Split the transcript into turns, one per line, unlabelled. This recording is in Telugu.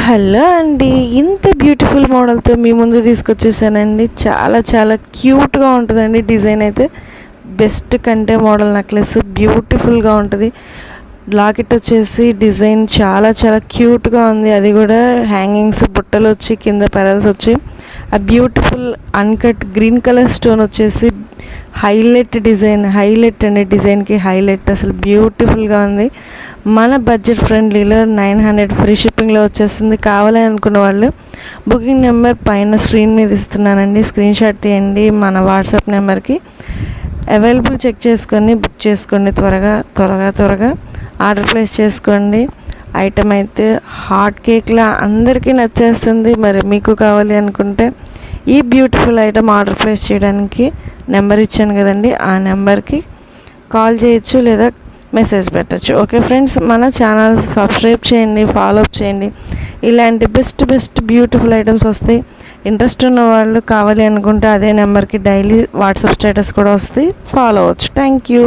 హలో అండి, ఇంత బ్యూటిఫుల్ మోడల్తో మీ ముందు తీసుకొచ్చేసానండి. చాలా చాలా క్యూట్గా ఉంటుందండి. డిజైన్ అయితే బెస్ట్ కంటే మోడల్ నెక్లెస్ బ్యూటిఫుల్గా ఉంటుంది. లాకెట్ వచ్చేసి డిజైన్ చాలా చాలా క్యూట్గా ఉంది. అది కూడా హ్యాంగింగ్స్ బుట్టలు వచ్చి కింద పెరల్స్ వచ్చి ఆ beautiful uncut green colour stone వచ్చేసి హైలైట్ డిజైన్. హైలైట్ అండి, డిజైన్కి హైలైట్. అసలు బ్యూటిఫుల్గా ఉంది. మన బడ్జెట్ ఫ్రెండ్లీలో 900 ఫ్రీ షిప్పింగ్లో వచ్చేస్తుంది. కావాలని అనుకున్న వాళ్ళు బుకింగ్ నెంబర్ పైన స్క్రీన్ మీద ఇస్తున్నానండి, స్క్రీన్ షాట్ తీయండి. మన వాట్సాప్ నెంబర్కి అవైలబుల్ చెక్ చేసుకొని బుక్ చేసుకోండి. త్వరగా ఆర్డర్ ప్లేస్ చేసుకోండి. ఐటమ్ అయితే హాట్ కేక్లా అందరికీ నచ్చేస్తుంది. మరి మీకు కావాలి అనుకుంటే ఈ బ్యూటిఫుల్ ఐటమ్ ఆర్డర్ ప్లేస్ చేయడానికి నెంబర్ ఇచ్చాను కదండి, ఆ నెంబర్కి కాల్ చేయొచ్చు లేదా మెసేజ్ పెట్టచ్చు. ఓకే ఫ్రెండ్స్, మన ఛానల్ సబ్స్క్రైబ్ చేయండి, ఫాలో అప్ చేయండి. ఇలాంటి బెస్ట్ బ్యూటిఫుల్ ఐటమ్స్ వస్తాయి. ఇంట్రెస్ట్ ఉన్న వాళ్ళు కావాలి అనుకుంటే అదే నెంబర్కి డైలీ వాట్సాప్ స్టేటస్ కూడా వస్తాయి, ఫాలో అవ్వచ్చు. Thank you.